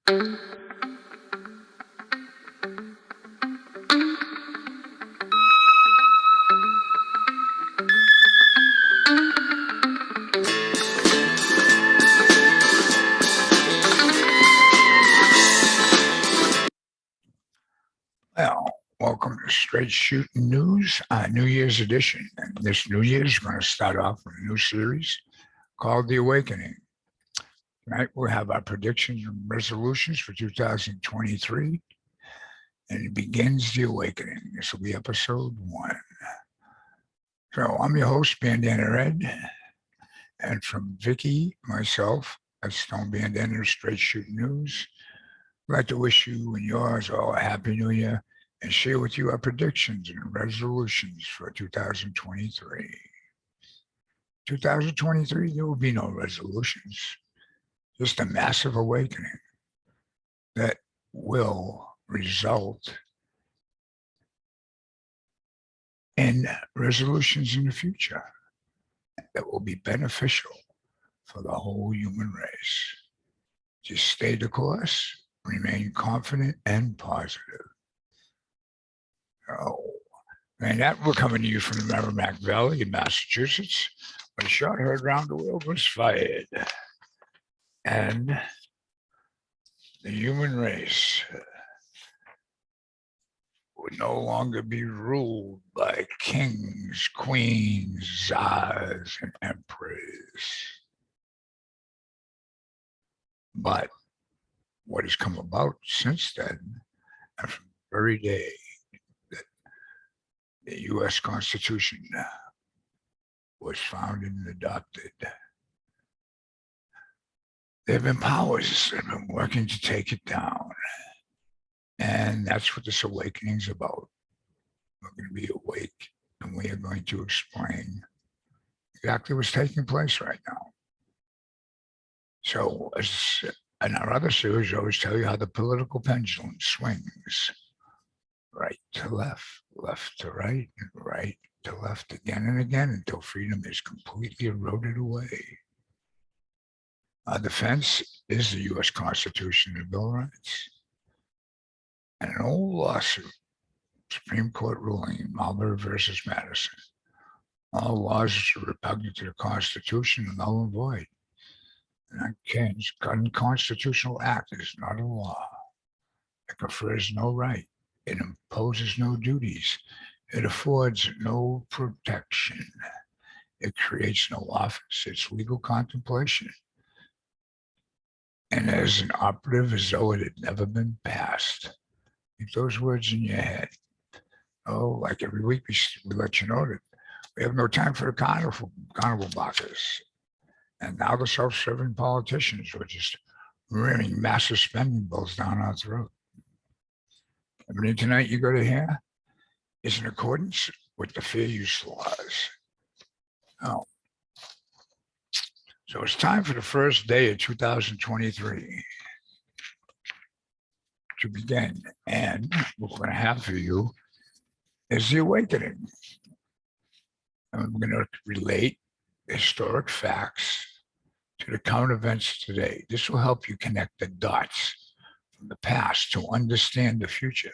Well, welcome to Straight Shooting News, New Year's edition. And this New Year's is going to start off with a new series called The Awakening. Tonight we'll have our predictions and resolutions for 2023, and it begins The Awakening. This will be episode 1. So I'm your host, Bandana Ed, and from Vicky, myself, at Stone Bandana Straight Shooting News, I'd like to wish you and yours all a happy new year and share with you our predictions and resolutions for 2023. 2023, there will be no resolutions, just a massive awakening that will result in resolutions in the future that will be beneficial for the whole human race. Just stay the course. Remain confident and positive. Oh, and that we're coming to you from the Merrimack Valley in Massachusetts, when a shot heard around the world was fired. And the human race would no longer be ruled by kings, queens, czars, and emperors. But what has come about since then, and from the very day that the U.S. Constitution was founded and adopted, there have been powers that have been working to take it down. And that's what this awakening is about. We're going to be awake, and we are going to explain exactly what's taking place right now. So, in our other series, I always tell you how the political pendulum swings right to left, left to right, and right to left again and again until freedom is completely eroded away. Our defense is the U.S. Constitution and Bill of Rights. And an old lawsuit, Supreme Court ruling, Marbury versus Madison, all laws that are repugnant to the Constitution are null and void. An unconstitutional act is not a law. It confers no right. It imposes no duties. It affords no protection. It creates no office. It's legal contemplation. And as an operative as though it had never been passed. Keep those words in your head. Oh, like every week we let you know that we have no time for the carnival blockers. And now the self-serving politicians are just ramming massive spending bills down our throat. Everything tonight you go to hear is in accordance with the fair use laws. Oh. So it's time for the first day of 2023 to begin. And what we're going to have for you is the awakening. And we're going to relate historic facts to the current events today. This will help you connect the dots from the past to understand the future,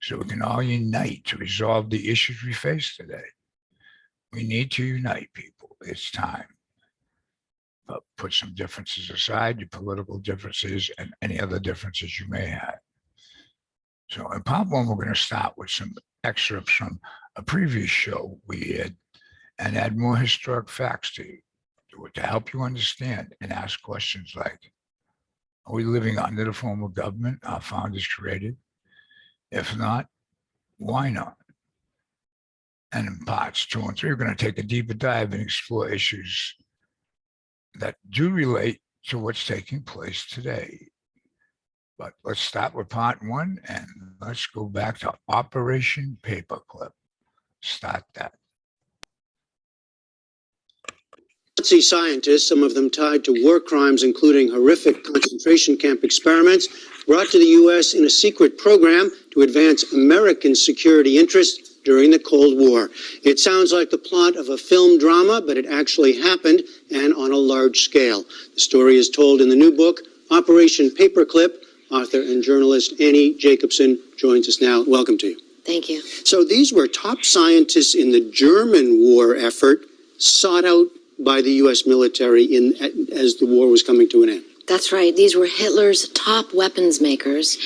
so we can all unite to resolve the issues we face today. We need to unite, people. It's time. But put some differences aside, your political differences and any other differences you may have. So in part 1, we're going to start with some excerpts from a previous show we did and add more historic facts to you to help you understand and ask questions like, are we living under the form of government our founders created? If not, why not? And in parts 2 and 3, we're going to take a deeper dive and explore issues that do relate to what's taking place today. But let's start with part 1 and let's go back to Operation Paperclip. Start that. Nazi scientists, some of them tied to war crimes, including horrific concentration camp experiments, brought to the U.S. in a secret program to advance American security interests during the Cold War. It sounds like the plot of a film drama, but it actually happened, and on a large scale. The story is told in the new book, Operation Paperclip, author and journalist Annie Jacobson joins us now. Welcome to you. Thank you. So these were top scientists in the German war effort, sought out by the U.S. military as the war was coming to an end. That's right. These were Hitler's top weapons makers,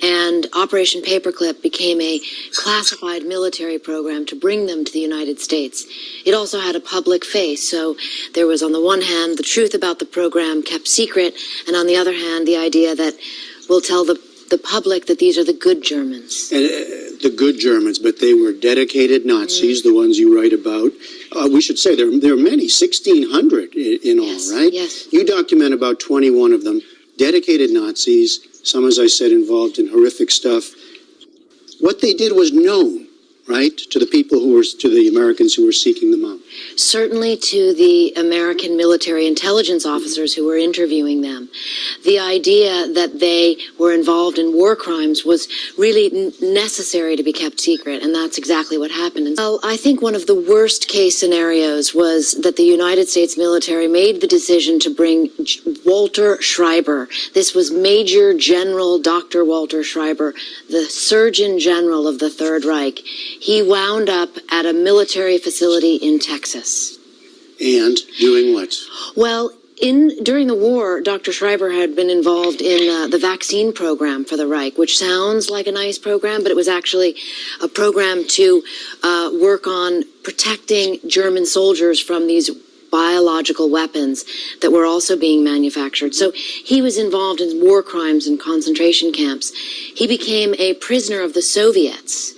and Operation Paperclip became a classified military program to bring them to the United States. It also had a public face, so there was, on the one hand, the truth about the program kept secret, and on the other hand, the idea that we'll tell the public that these are the good Germans. And the good Germans, but they were dedicated Nazis, the ones you write about. We should say there are many, 1,600 in all, Yes, right? yes. You document about 21 of them, dedicated Nazis, some, as I said, involved in horrific stuff. What they did was known, right, to the people to the Americans who were seeking them out. Certainly to the American military intelligence officers who were interviewing them. The idea that they were involved in war crimes was really necessary to be kept secret, and that's exactly what happened. And well, I think one of the worst case scenarios was that the United States military made the decision to bring Walter Schreiber. This was Major General Dr. Walter Schreiber, the Surgeon General of the Third Reich. He wound up at a military facility in Texas. And doing what? Well, during the war, Dr. Schreiber had been involved in the vaccine program for the Reich, which sounds like a nice program, but it was actually a program to work on protecting German soldiers from these biological weapons that were also being manufactured. So he was involved in war crimes and concentration camps. He became a prisoner of the Soviets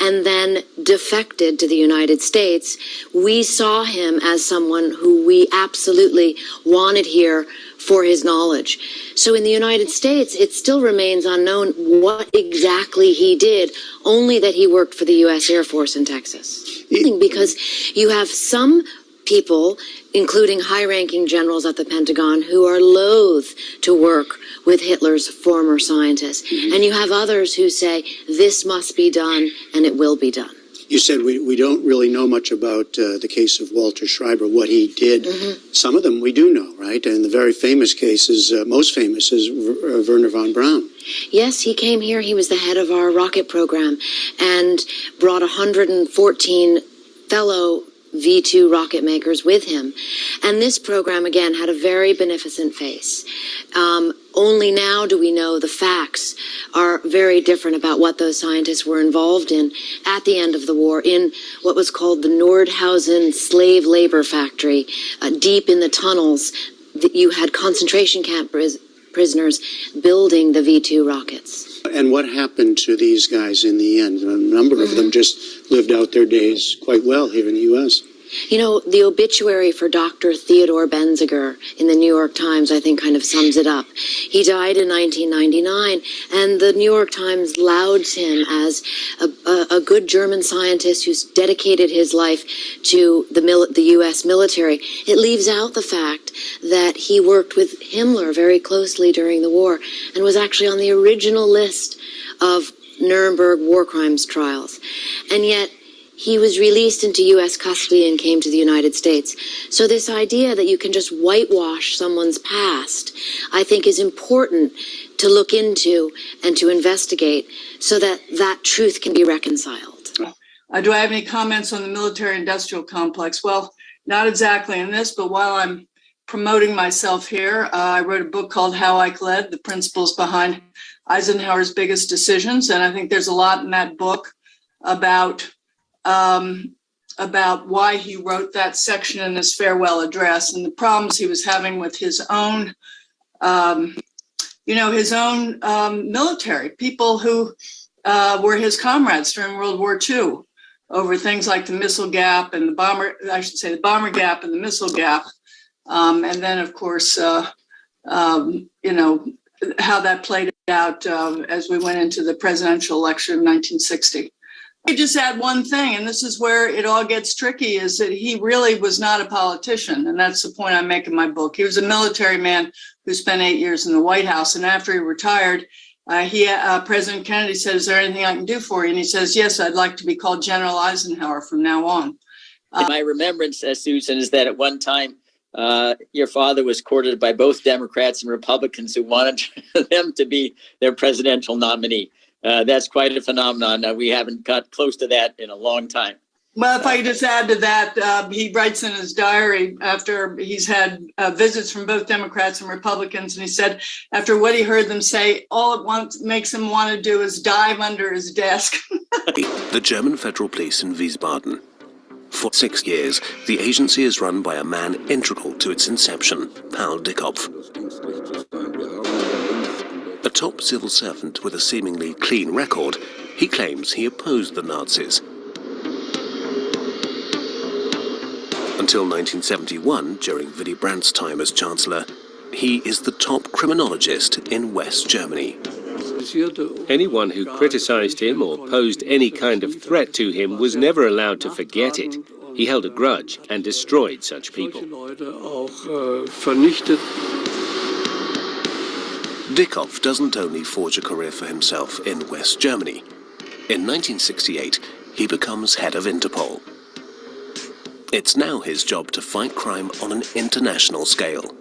and then defected to the United States. We saw him as someone who we absolutely wanted here for his knowledge. So in the United States, it still remains unknown what exactly he did, only that he worked for the U.S. Air Force in Texas. Because you have some people, including high-ranking generals at the Pentagon, who are loath to work with Hitler's former scientists. And you have others who say, this must be done, and it will be done. You said we don't really know much about the case of Walter Schreiber, what he did. Some of them we do know, right? And the very famous cases, most famous, is Wernher von Braun. Yes, he came here. He was the head of our rocket program and brought 114 fellow V-2 rocket makers with him. And this program, again, had a very beneficent face. Only now do we know the facts are very different about what those scientists were involved in at the end of the war in what was called the Nordhausen slave labor factory. Deep in the tunnels, you had concentration camp prisoners building the V-2 rockets. And what happened to these guys in the end? A number of them just lived out their days quite well here in the U.S. You know, the obituary for Dr. Theodore Benziger in the New York Times, I think, kind of sums it up. He died in 1999, and the New York Times lauds him as a good German scientist who's dedicated his life to the U.S. military. It leaves out the fact that he worked with Himmler very closely during the war and was actually on the original list of Nuremberg war crimes trials. And yet, he was released into U.S. custody and came to the United States. So this idea that you can just whitewash someone's past, I think, is important to look into and to investigate so that that truth can be reconciled. Do I have any comments on the military-industrial complex? Well, not exactly in this, but while I'm promoting myself here, I wrote a book called How Ike Led, the principles behind Eisenhower's biggest decisions. And I think there's a lot in that book about why he wrote that section in his farewell address and the problems he was having with his own, military, people who were his comrades during World War II over things like the missile gap and the bomber gap and the missile gap. And then, of course, how that played out as we went into the presidential election of 1960. I just add one thing, and this is where it all gets tricky, is that he really was not a politician. And that's the point I make in my book. He was a military man who spent 8 years in the White House. And after he retired, President Kennedy said, "Is there anything I can do for you?" And he says, "Yes, I'd like to be called General Eisenhower from now on." My remembrance, Susan, is that at one time your father was courted by both Democrats and Republicans who wanted them to be their presidential nominee. That's quite a phenomenon. We haven't got close to that in a long time. Well, if I could just add to that, he writes in his diary after he's had visits from both Democrats and Republicans, and he said after what he heard them say, all it makes him want to do is dive under his desk. The German Federal Police in Wiesbaden. For 6 years, the agency is run by a man integral to its inception, Paul Dickhoff. A top civil servant with a seemingly clean record, he claims he opposed the Nazis. Until 1971, during Willy Brandt's time as Chancellor, he is the top criminologist in West Germany. Anyone who criticized him or posed any kind of threat to him was never allowed to forget it. He held a grudge and destroyed such people. Dickhoff doesn't only forge a career for himself in West Germany. In 1968, he becomes head of Interpol. It's now his job to fight crime on an international scale.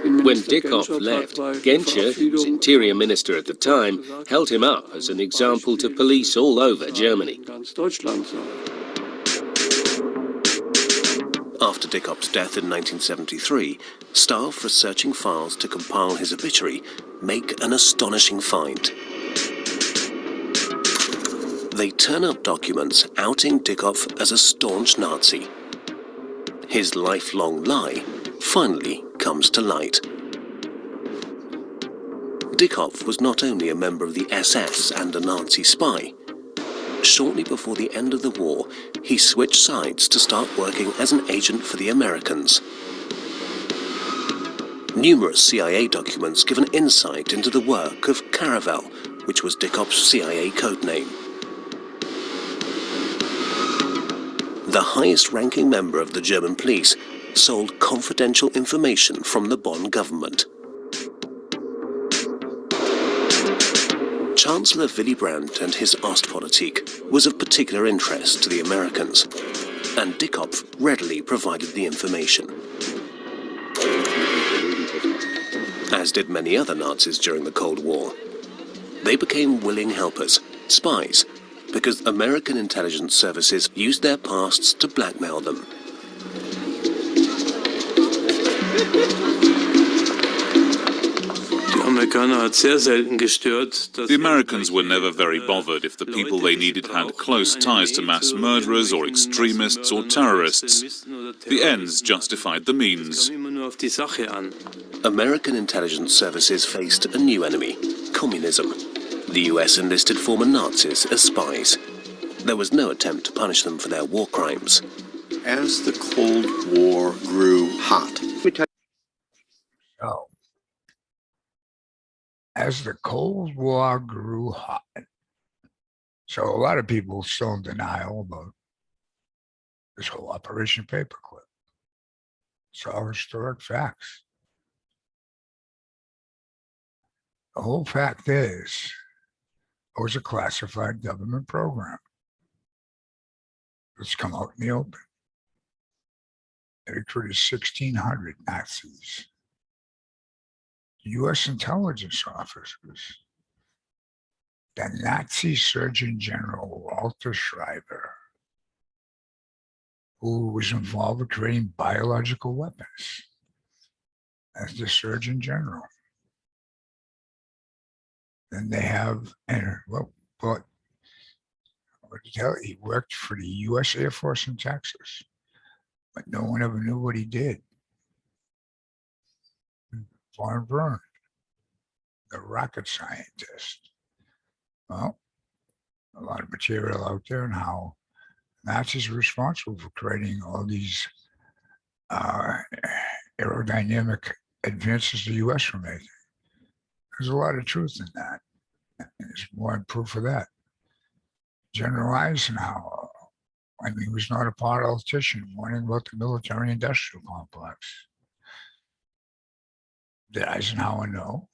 When Dickhoff left, Genscher, who was Interior Minister at the time, held him up as an example to police all over Germany. After Dickhoff's death in 1973, staff researching files to compile his obituary make an astonishing find. They turn up documents outing Dickhoff as a staunch Nazi. His lifelong lie finally comes to light. Dickhoff was not only a member of the SS and a Nazi spy. Shortly before the end of the war, he switched sides to start working as an agent for the Americans. Numerous CIA documents give an insight into the work of Caravel, which was Dickhoff's CIA codename. The highest-ranking member of the German police sold confidential information from the Bonn government. Chancellor Willy Brandt and his Ostpolitik was of particular interest to the Americans, and Dickhoff readily provided the information. As did many other Nazis during the Cold War. They became willing helpers, spies, because American intelligence services used their pasts to blackmail them. The Americans were never very bothered if the people they needed had close ties to mass murderers or extremists or terrorists. The ends justified the means. American intelligence services faced a new enemy, communism. The US enlisted former Nazis as spies. There was no attempt to punish them for their war crimes. As the Cold War grew hot. So, as the Cold War grew hot, so a lot of people still in denial about this whole Operation Paperclip. It's all historic facts. The whole fact is, it was a classified government program. It's come out in the open. It recruited 1,600 Nazis. U.S. intelligence officers. The Nazi Surgeon General Walter Schreiber, who was involved with creating biological weapons as the Surgeon General. Then they have, and what to tell you, he worked for the U.S. Air Force in Texas, but no one ever knew what he did. Von Braun, the rocket scientist. Well, a lot of material out there on how Nazis were responsible for creating all these aerodynamic advances the U.S. were making. There's a lot of truth in that. And there's more proof of that. General Eisenhower, I mean, he was not a politician, warning about the military-industrial complex. Did Eisenhower know?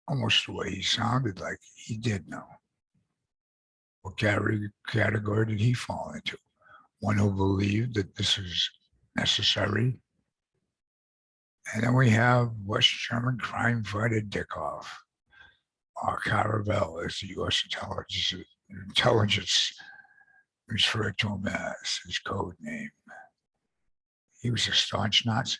Almost the way he sounded like he did know. What category did he fall into? one who believed that this is necessary. And then we have West German crime fighter Dickov, or Caravel, as the U.S. intelligence referred to him as his code name. He was a staunch Nazi.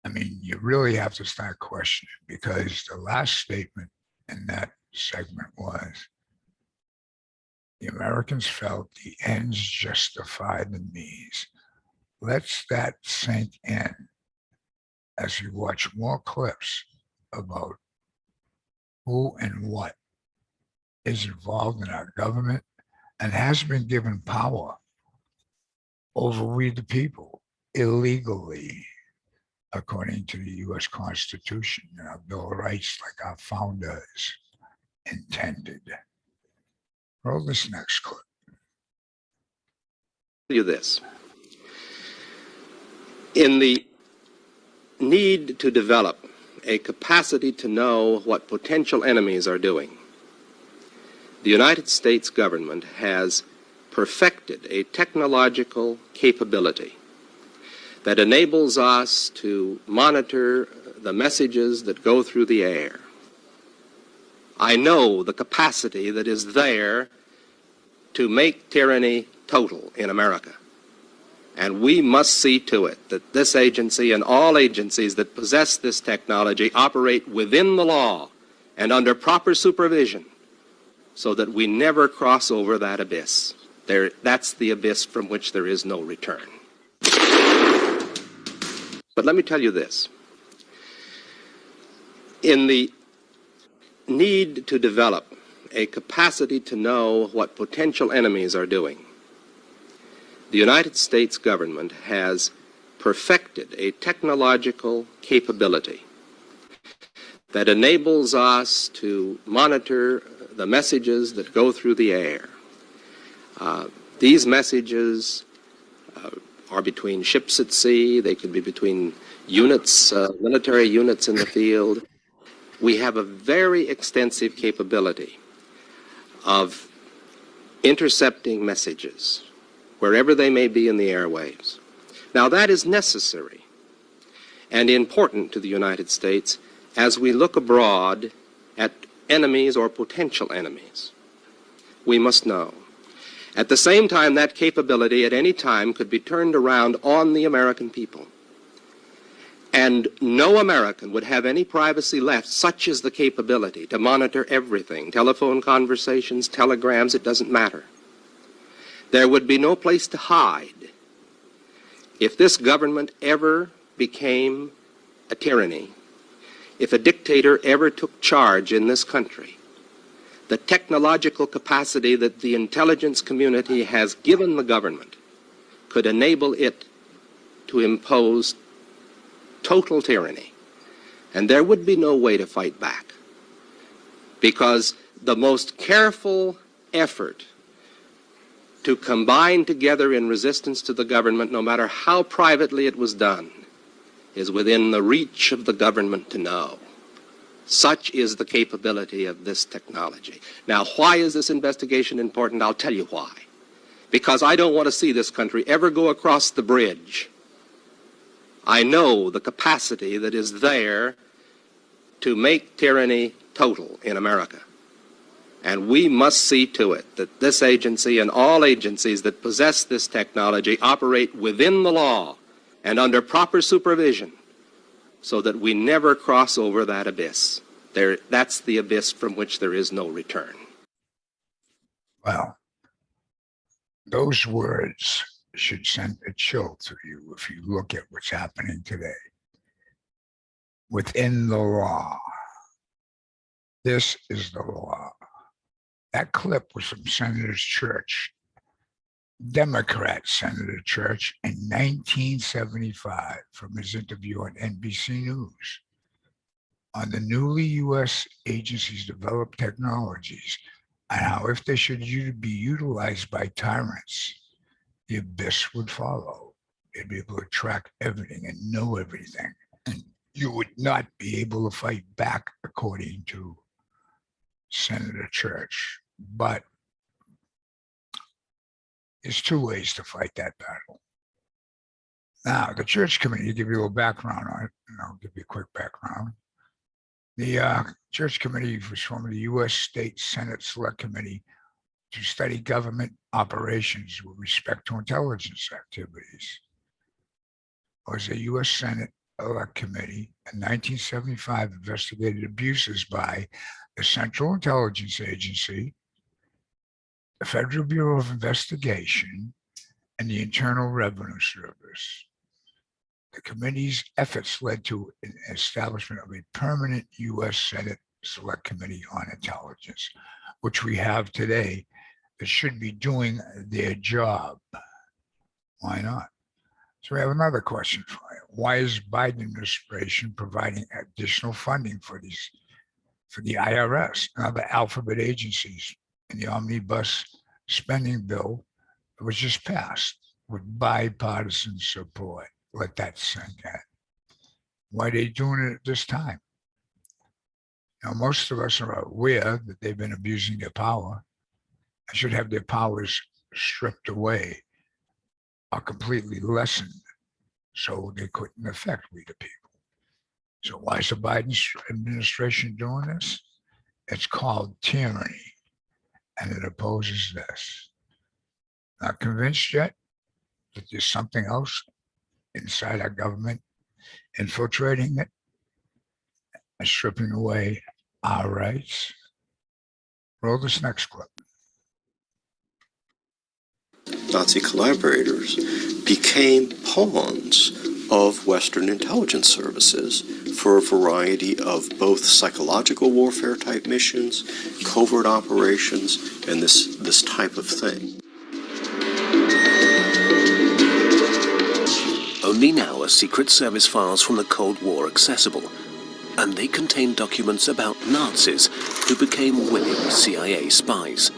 I mean, you really have to start questioning, because the last statement in that segment was, the Americans felt the ends justify the means. Let's that sink in as we watch more clips about who and what is involved in our government and has been given power over we the people illegally, according to the U.S. Constitution and our Bill of Rights, like our founders intended. Roll this next clip. You this. In the need to develop a capacity to know what potential enemies are doing, the United States government has perfected a technological capability that enables us to monitor the messages that go through the air. I know the capacity that is there to make tyranny total in America. And we must see to it that this agency and all agencies that possess this technology operate within the law and under proper supervision so that we never cross over that abyss. That's the abyss from which there is no return. But let me tell you this. In the need to develop a capacity to know what potential enemies are doing, the United States government has perfected a technological capability that enables us to monitor the messages that go through the air. These messages are between ships at sea. They could be between units, military units in the field. We have a very extensive capability of intercepting messages wherever they may be in the airwaves. Now, that is necessary and important to the United States as we look abroad at enemies or potential enemies. We must know. At the same time, that capability at any time could be turned around on the American people. And no American would have any privacy left. Such is the capability to monitor everything, telephone conversations, telegrams, it doesn't matter. There would be no place to hide. If this government ever became a tyranny, if a dictator ever took charge in this country, the technological capacity that the intelligence community has given the government could enable it to impose total tyranny. And there would be no way to fight back, because the most careful effort to combine together in resistance to the government, no matter how privately it was done, is within the reach of the government to know. Such is the capability of this technology. Now, why is this investigation important? I'll tell you why. Because I don't want to see this country ever go across the bridge. I know the capacity that is there to make tyranny total in America. And we must see to it that this agency and all agencies that possess this technology operate within the law and under proper supervision so that we never cross over that abyss. That's the abyss from which there is no return. Well, those words should send a chill through you if you look at what's happening today. Within the law. This is the law. That clip was from Senator Church, Democrat Senator Church, in 1975 from his interview on NBC News on the newly U.S. agencies developed technologies and how if they should be utilized by tyrants, the abyss would follow. They'd be able to track everything and know everything. And you would not be able to fight back, according to Senator Church. But There's two ways to fight that battle. Now, the Church Committee, to give you a little background on it, and I'll give you a quick background. The Church Committee was formed the U.S. State Senate Select Committee to study government operations with respect to intelligence activities. It was a U.S. Senate Select Committee in 1975 investigated abuses by the Central Intelligence Agency, the Federal Bureau of Investigation, and the Internal Revenue Service. The committee's efforts led to an establishment of a permanent U.S. Senate Select Committee on Intelligence, which we have today, that should be doing their job. Why not? So we have another question for you. Why is Biden administration providing additional funding for the IRS and other alphabet agencies in the omnibus spending bill that was just passed with bipartisan support? Let that sink in. Why are they doing it at this time? Now, most of us are aware that they've been abusing their power and should have their powers stripped away or completely lessened so they couldn't affect we the people. So why is the Biden administration doing this? It's called tyranny, and it opposes this. Not convinced yet that there's something else inside our government infiltrating it and stripping away our rights? Roll this next clip. Nazi collaborators became pawns of Western intelligence services for a variety of both psychological warfare type missions, covert operations, and this type of thing. Only now are Secret Service files from the Cold War accessible, and they contain documents about Nazis who became willing CIA spies.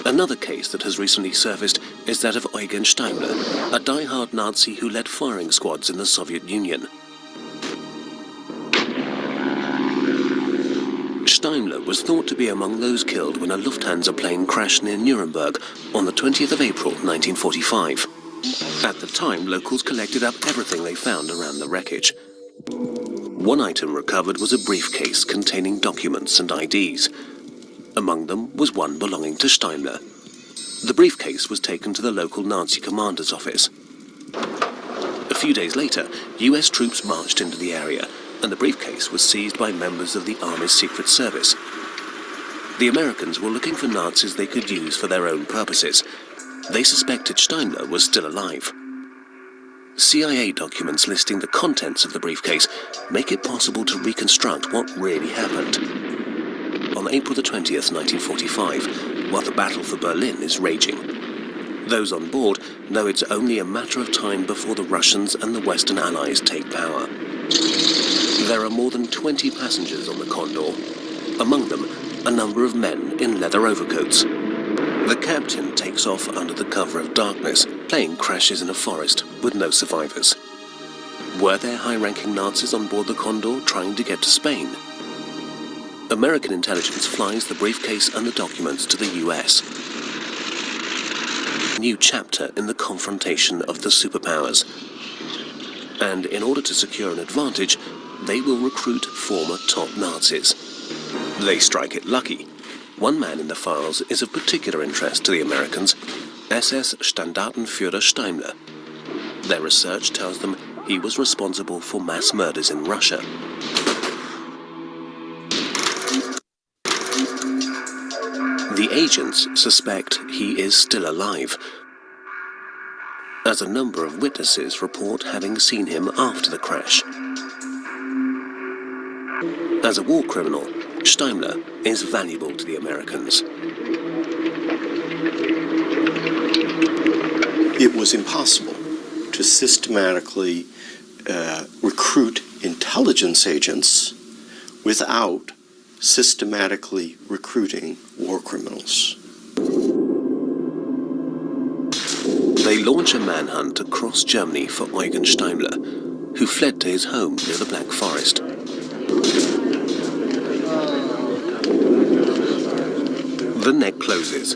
Another case that has recently surfaced is that of Eugen Steimler, a die-hard Nazi who led firing squads in the Soviet Union. Steimler was thought to be among those killed when a Lufthansa plane crashed near Nuremberg on the 20th of April 1945. At the time, locals collected up everything they found around the wreckage. One item recovered was a briefcase containing documents and IDs. Among them was one belonging to Steimler. The briefcase was taken to the local Nazi commander's office. A few days later, US troops marched into the area, and the briefcase was seized by members of the Army's Secret Service. The Americans were looking for Nazis they could use for their own purposes. They suspected Steimler was still alive. CIA documents listing the contents of the briefcase make it possible to reconstruct what really happened. On April the 20th, 1945, while the battle for Berlin is raging, those on board know it's only a matter of time before the Russians and the Western Allies take power. There are more than 20 passengers on the Condor, among them a number of men in leather overcoats. The captain takes off under the cover of darkness. Plane crashes in a forest with no survivors. Were there high-ranking Nazis on board the Condor trying to get to Spain? American intelligence flies the briefcase and the documents to the US. A new chapter in the confrontation of the superpowers. And in order to secure an advantage, they will recruit former top Nazis. They strike it lucky. One man in the files is of particular interest to the Americans, SS Standartenführer Steimler. Their research tells them he was responsible for mass murders in Russia. The agents suspect he is still alive, as a number of witnesses report having seen him after the crash. As a war criminal, Steimler is valuable to the Americans. It was impossible to systematically recruit intelligence agents without systematically recruiting war criminals. They launch a manhunt across Germany for Eugen Steimler, who fled to his home near the Black Forest. The net closes.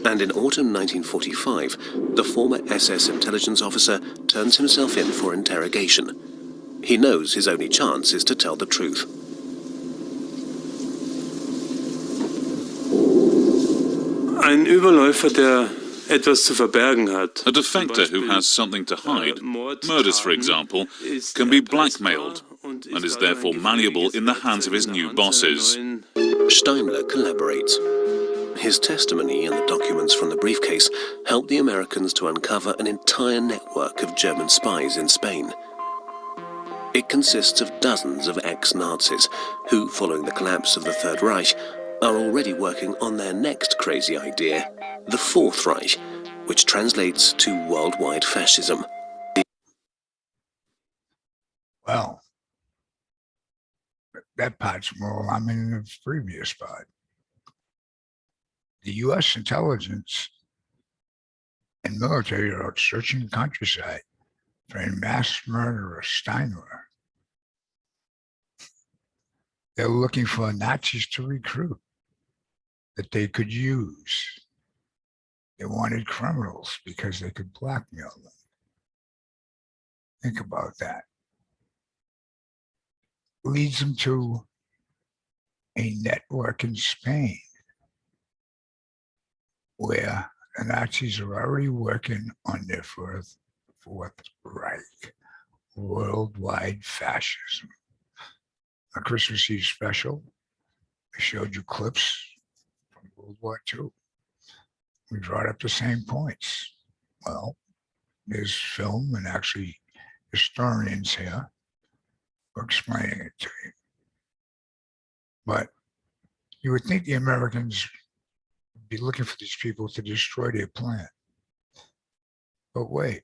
And in autumn 1945, the former SS intelligence officer turns himself in for interrogation. He knows his only chance is to tell the truth. Ein Überläufer, der etwas zu verbergen hat. A defector who has something to hide, murders for example, can be blackmailed and is therefore malleable in the hands of his new bosses. Steimler collaborates. His testimony and the documents from the briefcase help the Americans to uncover an entire network of German spies in Spain. It consists of dozens of ex-Nazis who, following the collapse of the Third Reich, are already working on their next crazy idea, the Fourth Reich, which translates to worldwide fascism. Well, that part's more alarming than the previous part. The U.S. intelligence and military are out searching the countryside for a mass murderer, Steimler. They're looking for Nazis to recruit that they could use. They wanted criminals because they could blackmail them. Think about that. Leads them to a network in Spain where the Nazis are already working on their Fourth Reich, worldwide fascism. A Christmas Eve special, I showed you clips from World War II. We brought up the same points. Well, there's film and actually historians here who are explaining it to you. But you would think the Americans would be looking for these people to destroy their plan. But wait,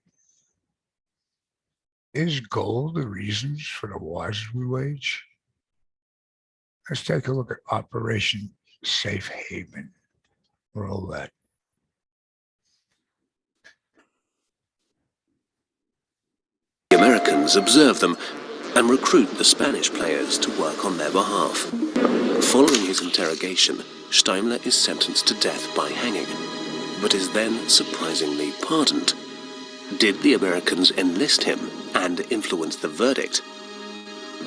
is gold the reasons for the wars we wage? Let's take a look at Operation Safe Haven. Roll that. The Americans observe them and recruit the Spanish players to work on their behalf. Following his interrogation, Steimler is sentenced to death by hanging, but is then surprisingly pardoned. Did the Americans enlist him and influence the verdict?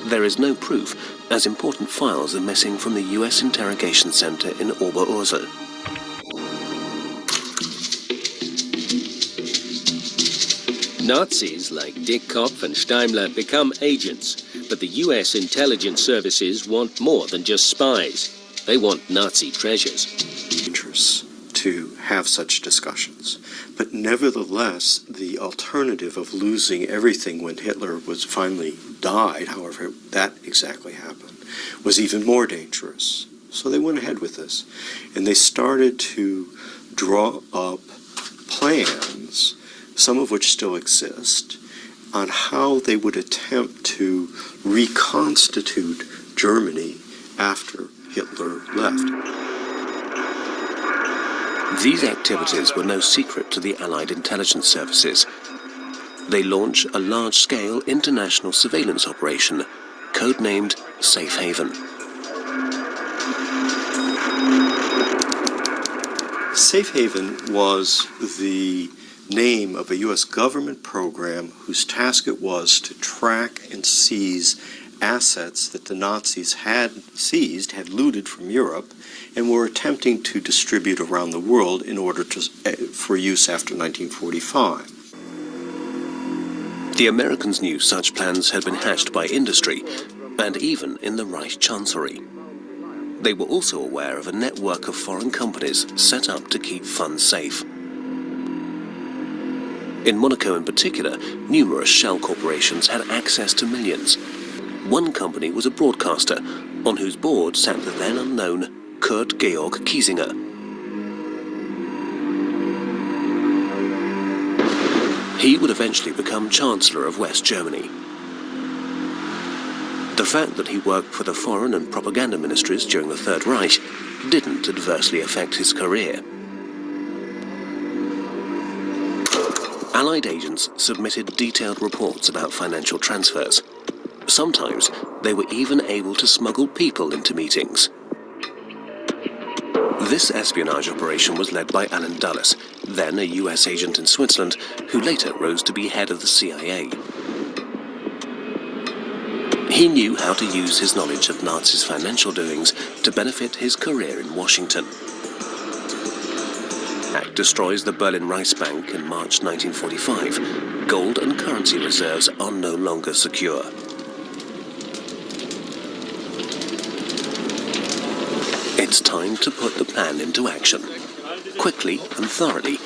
There is no proof, as important files are missing from the US interrogation center in Oberursel. Nazis like Dick Kopf and Steimler become agents, but the US intelligence services want more than just spies. They want Nazi treasures. Dangerous to have such discussions. But nevertheless, the alternative of losing everything when Hitler was finally died, however that exactly happened, was even more dangerous. So they went ahead with this. And they started to draw up plans, some of which still exist, on how they would attempt to reconstitute Germany after Hitler left. These activities were no secret to the Allied intelligence services. They launch a large-scale international surveillance operation, codenamed Safe Haven. Safe Haven was the name of a U.S. government program whose task it was to track and seize assets that the Nazis had seized, had looted from Europe, and were attempting to distribute around the world in order to, for use after 1945. The Americans knew such plans had been hatched by industry, and even in the Reich Chancellery. They were also aware of a network of foreign companies set up to keep funds safe. In Monaco in particular, numerous shell corporations had access to millions. One company was a broadcaster, on whose board sat the then unknown Kurt Georg Kiesinger. He would eventually become Chancellor of West Germany. The fact that he worked for the foreign and propaganda ministries during the Third Reich didn't adversely affect his career. Allied agents submitted detailed reports about financial transfers. Sometimes they were even able to smuggle people into meetings. This espionage operation was led by Allen Dulles, then a US agent in Switzerland, who later rose to be head of the CIA. He knew how to use his knowledge of Nazis' financial doings to benefit his career in Washington. Act destroys the Berlin Reichsbank in March 1945. Gold and currency reserves are no longer secure. It's time to put the plan into action. Quickly and thoroughly,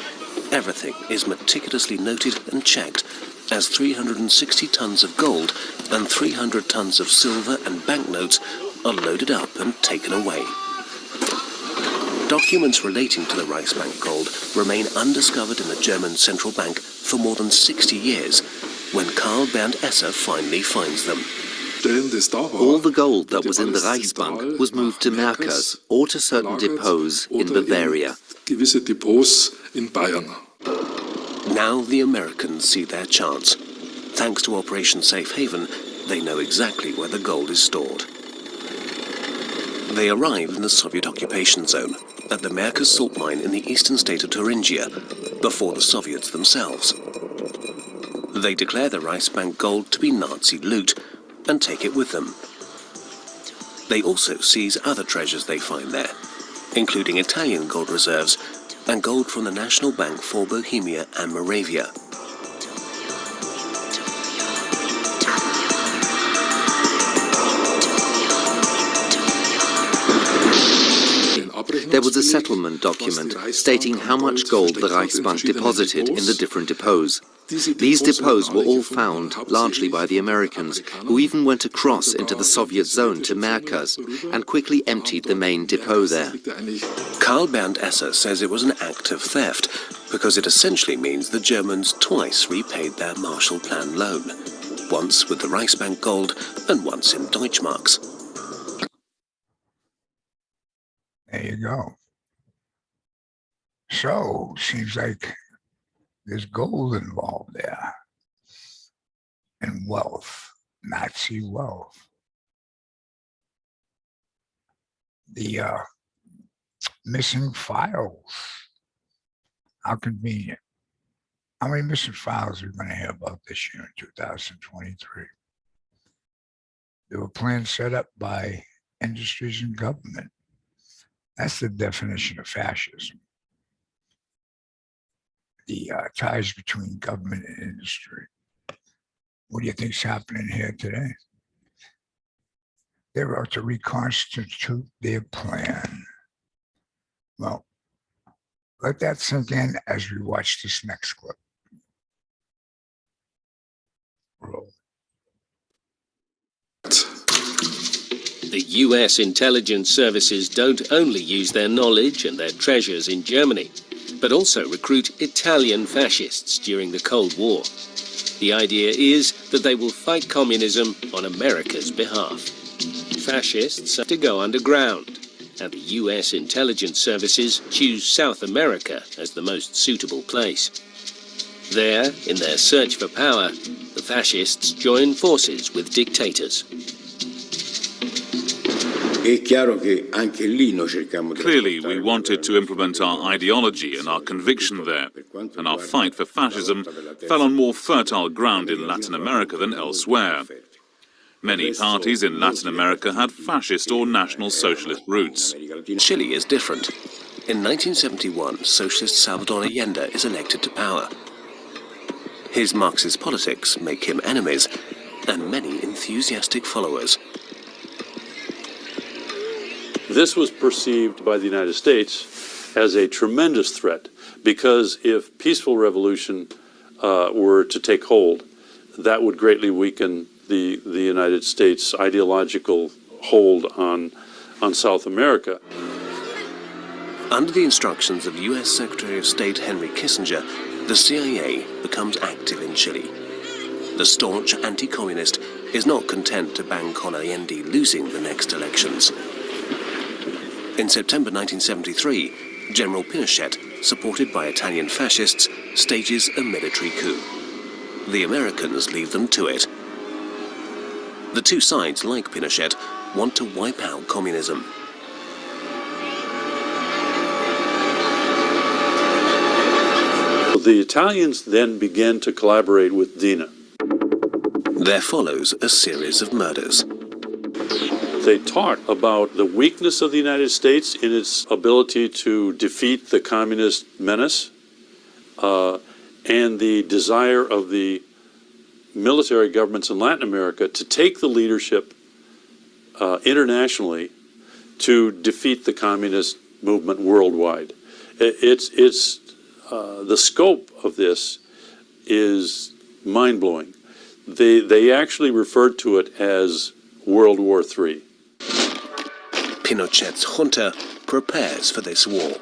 everything is meticulously noted and checked as 360 tons of gold and 300 tons of silver and banknotes are loaded up and taken away. Documents relating to the Reichsbank gold remain undiscovered in the German central bank for more than 60 years, when Karl Bernd Esser finally finds them. All the gold that was in the Reichsbank was moved to Merkers or to certain depots in Bavaria. Now the Americans see their chance. Thanks to Operation Safe Haven, they know exactly where the gold is stored. They arrive in the Soviet occupation zone, at the Merkers salt mine in the eastern state of Thuringia, before the Soviets themselves. They declare the Reichsbank gold to be Nazi loot, and take it with them. They also seize other treasures they find there, including Italian gold reserves and gold from the National Bank for Bohemia and Moravia. There was a settlement document stating how much gold the Reichsbank deposited in the different depots. These depots were all found largely by the Americans, who even went across into the Soviet zone to Merkers and quickly emptied the main depot there. Karl Bernd Esser says it was an act of theft because it essentially means the Germans twice repaid their Marshall Plan loan, once with the Reichsbank gold and once in Deutschmarks. There you go. So, seems like there's gold involved there. And wealth, Nazi wealth. The missing files. How convenient. How many missing files are we going to hear about this year in 2023? There were plans set up by industries and government. That's the definition of fascism. The ties between government and industry. What do you think's happening here today? They're about to reconstitute their plan. Well, let that sink in as we watch this next clip. Roll. The US intelligence services don't only use their knowledge and their treasures in Germany, but also recruit Italian fascists during the Cold War. The idea is that they will fight communism on America's behalf. Fascists have to go underground, and the US intelligence services choose South America as the most suitable place. There, in their search for power, the fascists join forces with dictators. Clearly, we wanted to implement our ideology and our conviction there, and our fight for fascism fell on more fertile ground in Latin America than elsewhere. Many parties in Latin America had fascist or National Socialist roots. Chile is different. In 1971, socialist Salvador Allende is elected to power. His Marxist politics make him enemies, and many enthusiastic followers. This was perceived by the United States as a tremendous threat, because if peaceful revolution were to take hold, that would greatly weaken the United States' ideological hold on South America. Under the instructions of US Secretary of State Henry Kissinger, the CIA becomes active in Chile. The staunch anti-communist is not content to bank on Allende losing the next elections. In September 1973, General Pinochet, supported by Italian fascists, stages a military coup. The Americans leave them to it. The two sides, like Pinochet, want to wipe out communism. The Italians then began to collaborate with DINA. There follows a series of murders. They talk about the weakness of the United States in its ability to defeat the communist menace, and the desire of the military governments in Latin America to take the leadership internationally to defeat the communist movement worldwide. The scope of this is mind-blowing. They actually referred to it as World War III. Pinochet's junta prepares for this war.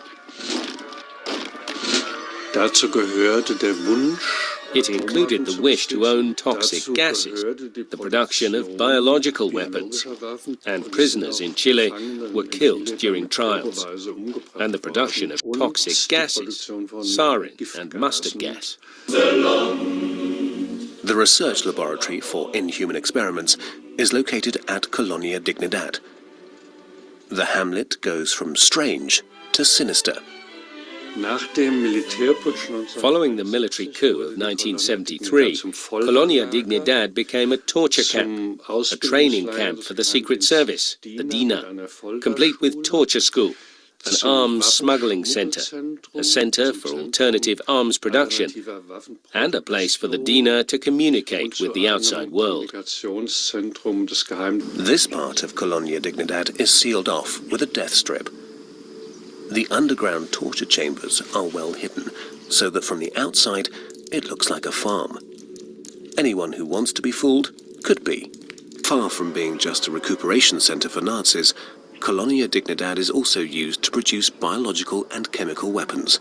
Dazu gehörte der Wunsch, It included the wish to own toxic gases, the production of biological weapons, and prisoners in Chile were killed during trials, and the production of toxic gases, sarin and mustard gas. The research laboratory for inhuman experiments is located at Colonia Dignidad. The hamlet goes from strange to sinister. Following the military coup of 1973, Colonia Dignidad became a torture camp, a training camp for the Secret Service, the DINA, complete with torture school, an arms smuggling center, a center for alternative arms production, and a place for the DINA to communicate with the outside world. This part of Colonia Dignidad is sealed off with a death strip. The underground torture chambers are well hidden, so that from the outside it looks like a farm. Anyone who wants to be fooled could be. Far from being just a recuperation center for Nazis, Colonia Dignidad is also used to produce biological and chemical weapons.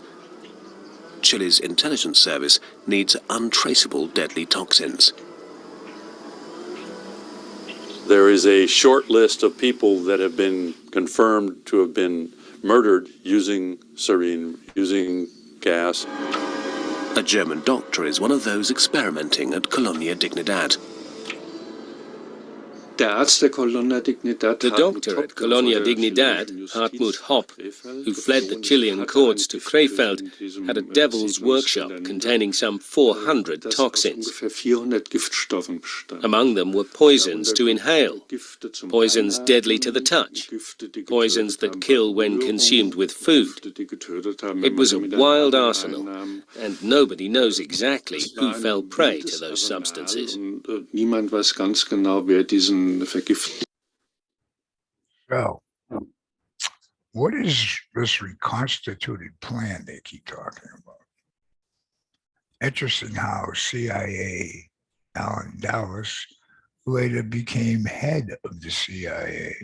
Chile's intelligence service needs untraceable deadly toxins. There is a short list of people that have been confirmed to have been murdered using sarin, using gas. A German doctor is one of those experimenting at Colonia Dignidad. The doctor at Colonia Dignidad, Hartmut Hopp, who fled the Chilean courts to Krefeld, had a devil's workshop containing some 400 toxins. Among them were poisons to inhale, poisons deadly to the touch, poisons that kill when consumed with food. It was a wild arsenal, and nobody knows exactly who fell prey to those substances. So, what is this reconstituted plan they keep talking about? Interesting how CIA Alan Dulles, who later became head of the CIA,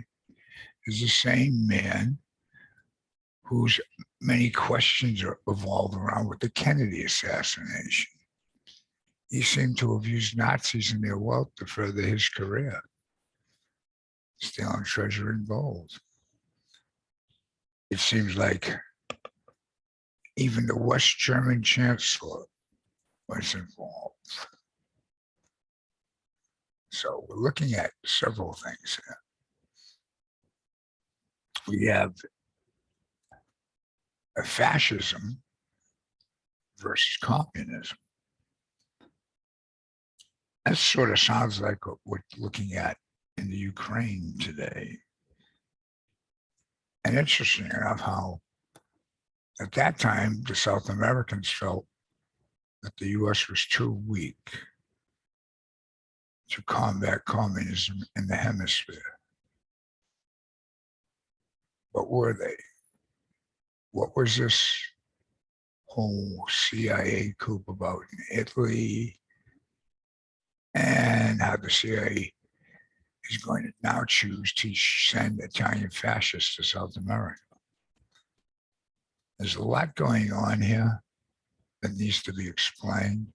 is the same man whose many questions are evolved around with the Kennedy assassination. He seemed to have used Nazis and their wealth to further his career, stealing treasure and gold. It seems like even the West German chancellor was involved. So we're looking at several things here. We have a fascism versus communism. That sort of sounds like what we're looking at in the Ukraine today. And interesting enough how at that time the South Americans felt that the US was too weak to combat communism in the hemisphere. But were they? What was this whole CIA coup about in Italy? And how the CIA is going to now choose to send Italian fascists to South America. There's a lot going on here that needs to be explained,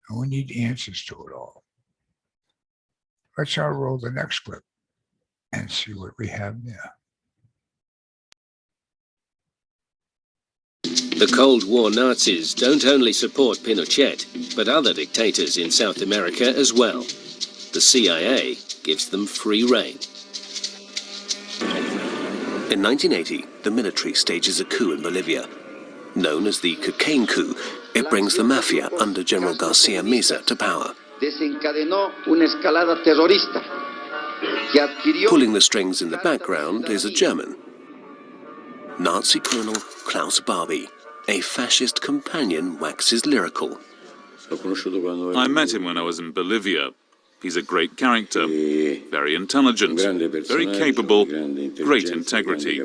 and we need answers to it all. Let's roll the next clip and see what we have there. The Cold War Nazis don't only support Pinochet, but other dictators in South America as well. The CIA gives them free rein. In 1980, the military stages a coup in Bolivia. Known as the cocaine coup, It brings the mafia under General Garcia Meza to power. Pulling the strings in the background is a German, Nazi Colonel Klaus Barbie. A fascist companion waxes lyrical. I met him when I was in Bolivia. He's a great character, very intelligent, very capable, great integrity.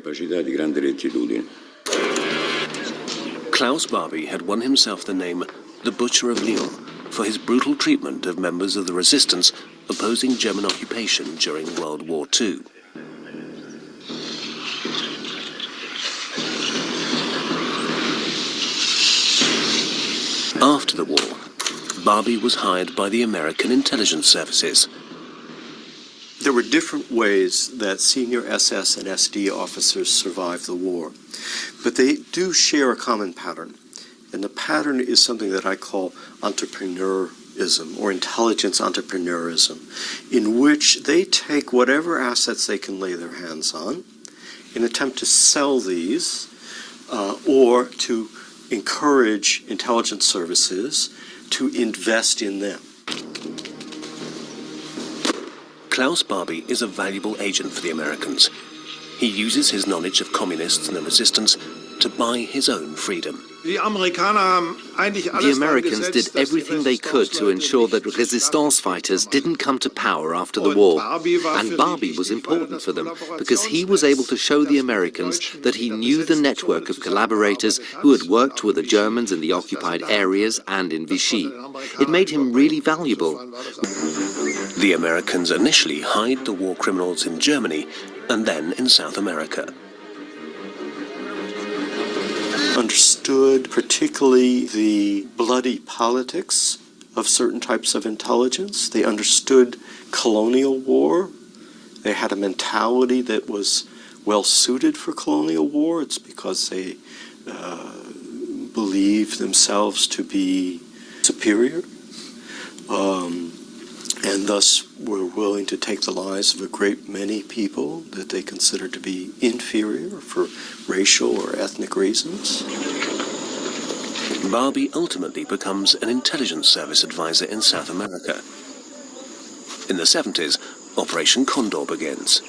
Klaus Barbie had won himself the name the Butcher of Lyon for his brutal treatment of members of the resistance opposing German occupation during World War II. After the war, Barbie was hired by the American intelligence services. There were different ways that senior SS and SD officers survived the war, but they do share a common pattern. And the pattern is something that I call entrepreneurism or intelligence entrepreneurism, in which they take whatever assets they can lay their hands on and attempt to sell these or to encourage intelligence services to invest in them. Klaus Barbie is a valuable agent for the Americans. He uses his knowledge of communists and the resistance to buy his own freedom. The Americans did everything they could to ensure that resistance fighters didn't come to power after the war. And Barbie was important for them because he was able to show the Americans that he knew the network of collaborators who had worked with the Germans in the occupied areas and in Vichy. It made him really valuable. The Americans initially hide the war criminals in Germany and then in South America. Understood particularly the bloody politics of certain types of intelligence. They understood colonial war. They had a mentality that was well suited for colonial war. It's because they believed themselves to be superior and thus were willing to take the lives of a great many people that they considered to be inferior for racial or ethnic reasons. Barbie ultimately becomes an intelligence service advisor in South America. In the 70s, Operation Condor begins.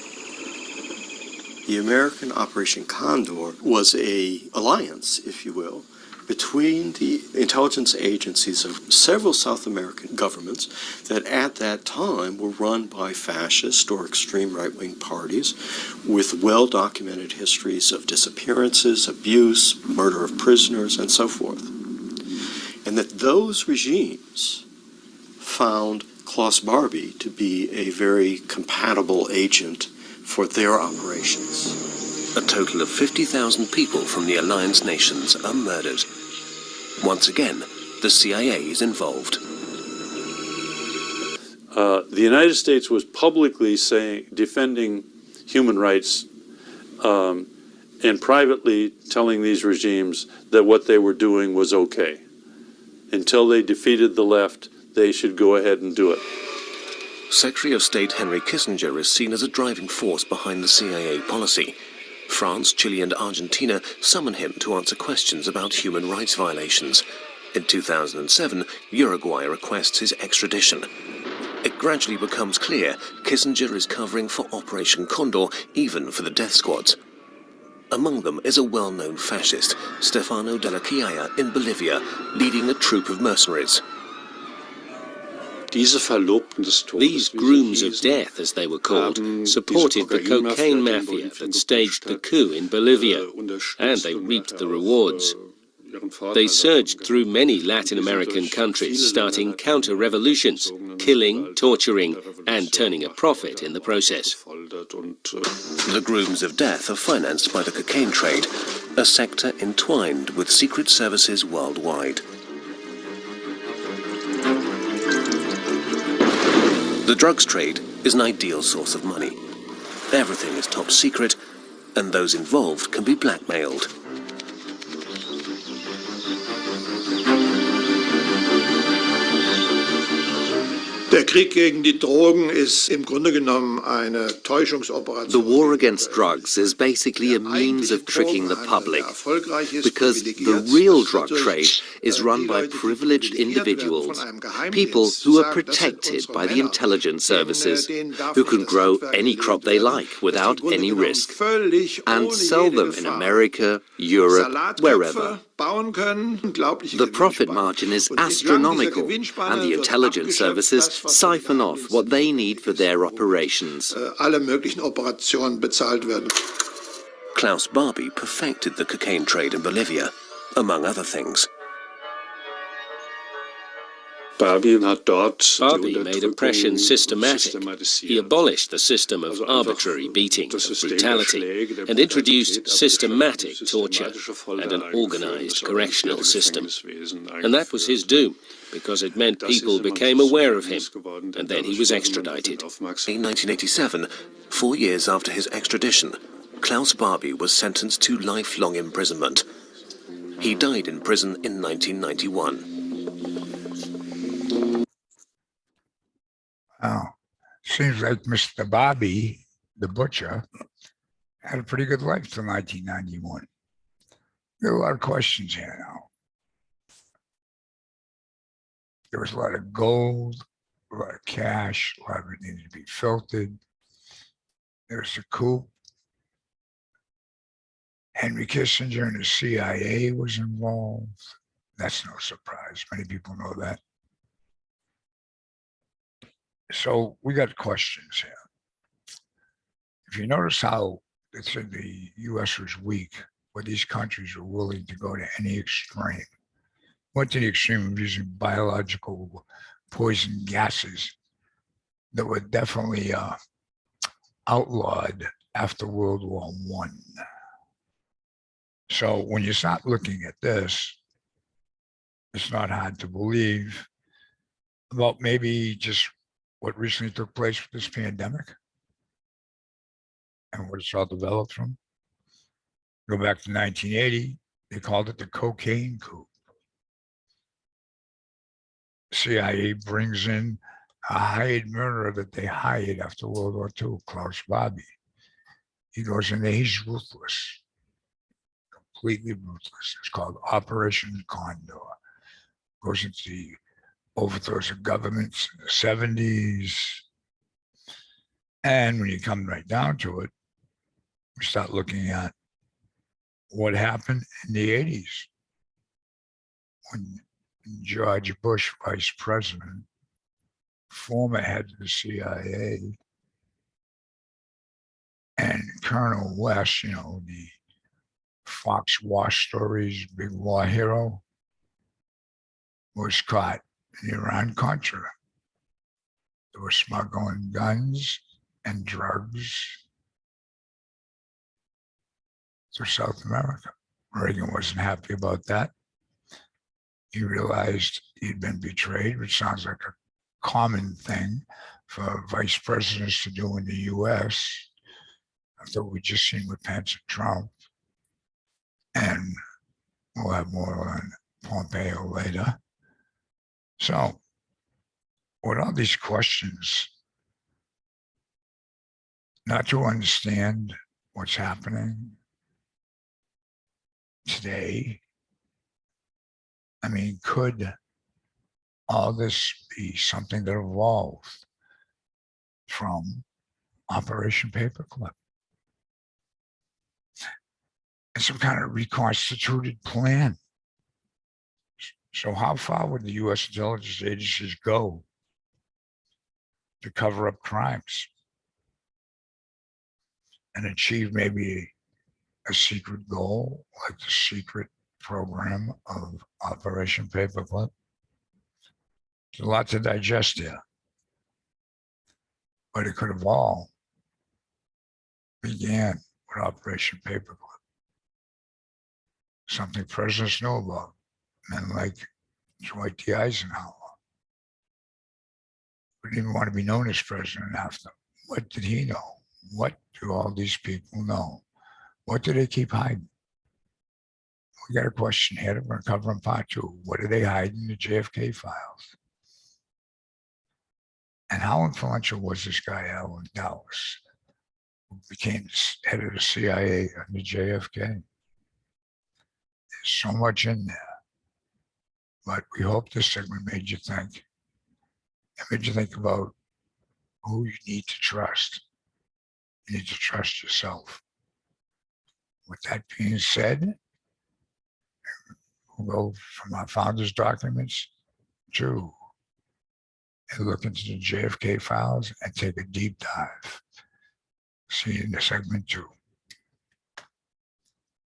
The American Operation Condor was an alliance, if you will, between the intelligence agencies of several South American governments that at that time were run by fascist or extreme right-wing parties with well-documented histories of disappearances, abuse, murder of prisoners, and so forth. And that those regimes found Klaus Barbie to be a very compatible agent for their operations. A total of 50,000 people from the alliance nations are murdered. Once again, the CIA is involved. The United States was publicly defending human rights and privately telling these regimes that what they were doing was okay. Until they defeated the left, they should go ahead and do it. Secretary of State Henry Kissinger is seen as a driving force behind the CIA policy. France, Chile, and Argentina summon him to answer questions about human rights violations. In 2007, Uruguay requests his extradition. It gradually becomes clear Kissinger is covering for Operation Condor, even for the death squads. Among them is a well-known fascist, Stefano della Chiaia, in Bolivia, leading a troop of mercenaries. These grooms of death, as they were called, supported the cocaine mafia that staged the coup in Bolivia, and they reaped the rewards. They surged through many Latin American countries, starting counter-revolutions, killing, torturing, and turning a profit in the process. The grooms of death are financed by the cocaine trade, a sector entwined with secret services worldwide. The drugs trade is an ideal source of money. Everything is top secret, and those involved can be blackmailed. Der Krieg gegen die Drogen ist im Grunde genommen eine Täuschungsoperation. The war against drugs is basically a means of tricking the public, because the real drug trade is run by privileged individuals, people who are protected by the intelligence services, who can grow any crop they like without any risk, and sell them in America, Europe, wherever. The profit margin is astronomical, and the intelligence services siphon off what they need for their operations. Klaus Barbie perfected the cocaine trade in Bolivia, among other things. Barbie made oppression systematic. He abolished the system of arbitrary beating, of brutality, and introduced systematic torture and an organized correctional system. And that was his doom, because it meant people became aware of him, and then he was extradited. In 1987, 4 years after his extradition, Klaus Barbie was sentenced to lifelong imprisonment. He died in prison in 1991. Wow. Seems like Mr. Bobby, the butcher, had a pretty good life till 1991. There are a lot of questions here now. There was a lot of gold, a lot of cash, a lot of it needed to be filtered. There was a coup. Henry Kissinger and the CIA was involved. That's no surprise. Many people know that. So we got questions here. If you notice how it said the U.S. was weak, where these countries were willing to go to any extreme, went to the extreme of using biological poison gases that were definitely outlawed after World War I. So when you start looking at this, it's not hard to believe about maybe just what recently took place with this pandemic and what it's all developed from. Go back to 1980, they called it the cocaine coup. CIA brings in a hired murderer that they hired after World War II, Klaus Barbie. He goes in there, he's ruthless, completely ruthless. It's called Operation Condor. Goes into the overthrows of governments in the 70s. And when you come right down to it, we start looking at what happened in the 80s when George Bush, vice president, former head of the CIA, and Colonel West, you know, the Fox War Stories big war hero, was caught in Iran-Contra. They were smuggling guns and drugs to South America. Reagan wasn't happy about that. He realized he'd been betrayed, which sounds like a common thing for vice presidents to do in the US, after we just seen with Pence and Trump. And we'll have more on Pompeo later. So, with all these questions, not to understand what's happening today, I mean, could all this be something that evolved from Operation Paperclip? And some kind of reconstituted plan. So how far would the U.S. intelligence agencies go to cover up crimes and achieve maybe a secret goal, like the secret program of Operation Paperclip? There's a lot to digest here, but it could have all began with Operation Paperclip. Something presidents know about, men like Dwight D. Eisenhower. We didn't even want to be known as president after. What did he know? What do all these people know? What do they keep hiding? We got a question here that we're going to cover in part 2. What do they hide in the JFK files? And how influential was this guy, Allen Dulles, who became head of the CIA under JFK? There's so much in there. But we hope this segment made you think. It made you think about who you need to trust. You need to trust yourself. With that being said, we'll go from our founders' documents to look into the JFK files and take a deep dive. See you in the segment 2.